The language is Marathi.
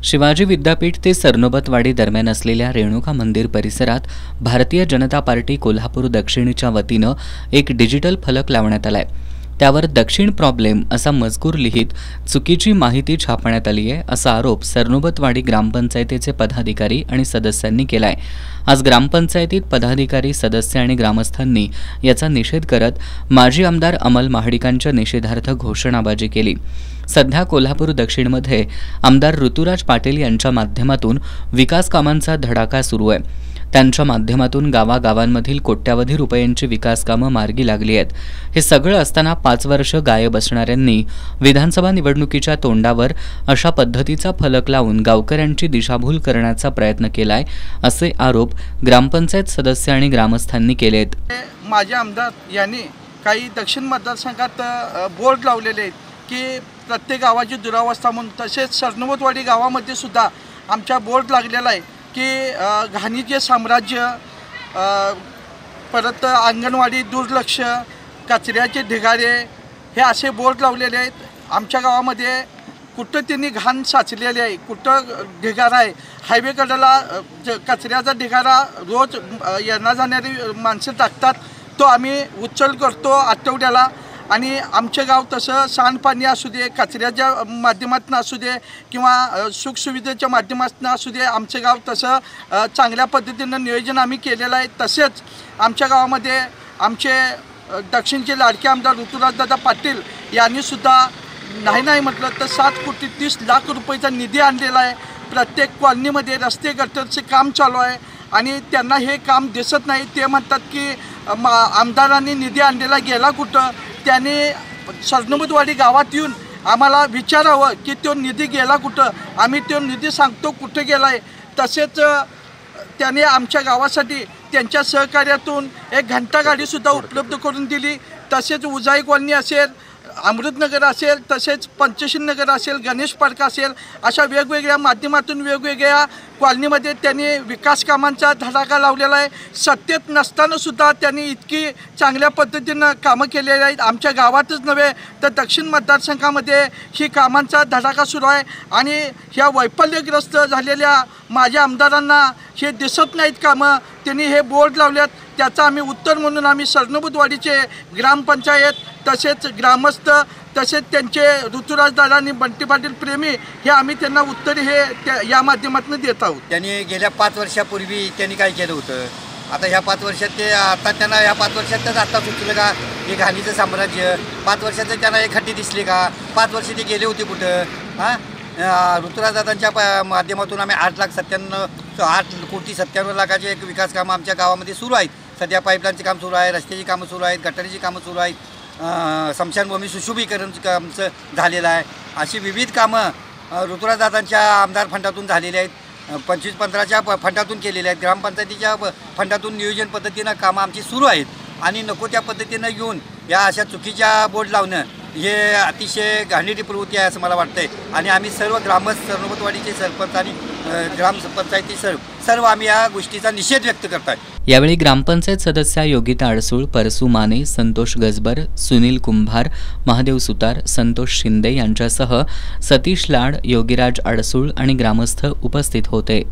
शिवाजी विद्यापीठ ते सरनोबतवाडी दरम्यान असलेल्या रेणुका मंदिर परिसरात भारतीय जनता पार्टी कोल्हापूर दक्षिणच्या वतीनं एक डिजिटल फलक लावण्यात आलाय। त्यावर दक्षिण प्रॉब्लेम असा मजकूर लिहित चुकीची माहिती छापण्यात आली आहे असा आरोप सरनोबतवाडी ग्रामपंचायतीचे पदाधिकारी आणि सदस्यांनी केलाय। आज ग्रामपंचायतीत पदाधिकारी, सदस्य आणि ग्रामस्थांनी याचा निषेध करत माजी आमदार अमल महाडिकांच्या निषेधार्थ घोषणाबाजी केली। सध्या कोल्हापूर दक्षिणमध्ये आमदार ऋतुराज पाटील यांच्या माध्यमातून विकास कामांचा धडाका सुरू आहे। त्यांच्या माध्यमातून गावागावांमधील कोट्यावधी रुपयांची विकास कामं मार्गी लागली आहेत। हे सगळं असताना 5 वर्ष गायब असणाऱ्यांनी विधानसभा निवडणुकीच्या तोंडावर अशा पद्धतीचा फलक लावून गावकऱ्यांची दिशाभूल करण्याचा प्रयत्न केलाय असे आरोप ग्रामपंचायत सदस्य आणि ग्रामस्थांनी केलेत। माझे आमदार यांनी काही दक्षिण मतदारसंघात बोर्ड लावलेले आहेत की प्रत्येक गावाची दुरावस्था म्हणून, तसेच सरनोबतवाडी गावामध्ये सुद्धा आमच्या बोर्ड लागलेला आहे की घाणीचे साम्राज्य, परत अंगणवाडी दुर्लक्ष, कचऱ्याचे ढिगारे, हे असे बोर्ड लावलेले आहेत। आमच्या गावामध्ये कुठं त्यांनी घाण साचलेली आहे, कुठं ढिगारा आहे, हायवेकडेला कचऱ्याचा ढिगारा रोज येणार जाणारी माणसं टाकतात, तो आम्ही उचल करतो आठवड्याला। आणि आमचे गाव तसं सांडपाणी असू दे, कचऱ्याच्या माध्यमातून असू दे किंवा सुखसुविधेच्या माध्यमातून असू दे, आमचे गाव तसं चांगल्या पद्धतीनं नियोजन आम्ही केलेलं आहे। तसेच आमच्या गावामध्ये आमचे दक्षिणचे लाडके आमदार ऋतुराजदादा पाटील यांनीसुद्धा नाही म्हटलं तर 7,30,00,000 रुपयाचा निधी आणलेला आहे। प्रत्येक कॉलनीमध्ये रस्ते गटरचे काम चालू आहे आणि त्यांना हे काम दिसत नाही। ते म्हणतात की आमदारांनी निधी आणलेला गेला कुठं। त्याने सरनोबतवाडी गावात येऊन आम्हाला विचारावं की तो निधी गेला कुठं, आम्ही तो निधी सांगतो कुठं गेला आहे। तसेच त्याने आमच्या गावासाठी त्यांच्या सहकार्यातून एक घंटागाडीसुद्धा उपलब्ध करून दिली। तसेच उजाई कॉलनी असेल, अमृतनगर असेल, तसेच पंचशील नगर असेल, गणेश पार्क असेल, अशा वेगवेगळ्या माध्यमातून वेगवेगळ्या कॉलनीमध्ये त्यांनी विकास कामांचा धडाका लावलेला आहे। सत्तेत नसतानासुद्धा त्यांनी इतकी चांगल्या पद्धतीनं कामं केलेली आहेत। आमच्या गावातच नव्हे तर दक्षिण मतदारसंघामध्ये ही कामांचा धडाका सुरू आहे आणि ह्या वैफल्यग्रस्त झालेल्या माझ्या आमदारांना हे दिसत नाहीत कामं, त्यांनी हे बोर्ड लावल्यात। त्याचं आम्ही उत्तर म्हणून आम्ही सरनोबतवाडीचे ग्रामपंचायत, तसेच ग्रामस्थ, तसेच त्यांचे ऋतुराजदादा आणि बंटी पाटील प्रेमी हे आम्ही त्यांना उत्तर हे या माध्यमातून देत आहोत। त्यांनी गेल्या 5 वर्षापूर्वी त्यांनी काय केलं होतं, आता ह्या 5 वर्षात ते आता त्यांना ह्या 5 वर्षातच आता सुचलं का हे घाणीचं साम्राज्य? 5 वर्षात त्यांना एक खड्डे दिसले का? 5 वर्ष ते गेले होते कुठं? ऋतुराजदादांच्या माध्यमातून आम्ही 8,97,00,000 एक विकास कामं आमच्या गावामध्ये सुरू आहेत। सध्या पाईपलाईनचे काम सुरू आहे, रस्त्याची कामं सुरू आहेत, गटारीची कामं सुरू आहेत, स्मशानभूमी सुशोभीकरणचं कामचं झालेलं आहे। अशी विविध कामं ऋतुराजदादांच्या आमदार फंडातून झालेली आहेत। 25-15च्या फंडातून केलेले आहेत। ग्रामपंचायतीच्या फंडातून नियोजन पद्धतीनं कामं आमची सुरू आहेत आणि नको त्या पद्धतीनं घेऊन या अशा चुकीच्या बोर्ड लावणं हे अतिशय घाणेरडी प्रवृत्ती आहे असं मला वाटतंय। आणि आम्ही सर्व ग्रामस्थ, सरनोबतवाडीचे सरपंच आणि ग्रामपंचायती सर्व आम्ही या गोष्टीचा निषेध व्यक्त करताय। यावेळी ग्रामपंचायत सदस्या योगिता अडसूळ, परसू माने, संतोष गजबर, सुनील कुंभार, महादेव सुतार, संतोष शिंदे यांच्यासह सतीश लाड, योगीराज अडसूळ आणि ग्रामस्थ उपस्थित होते।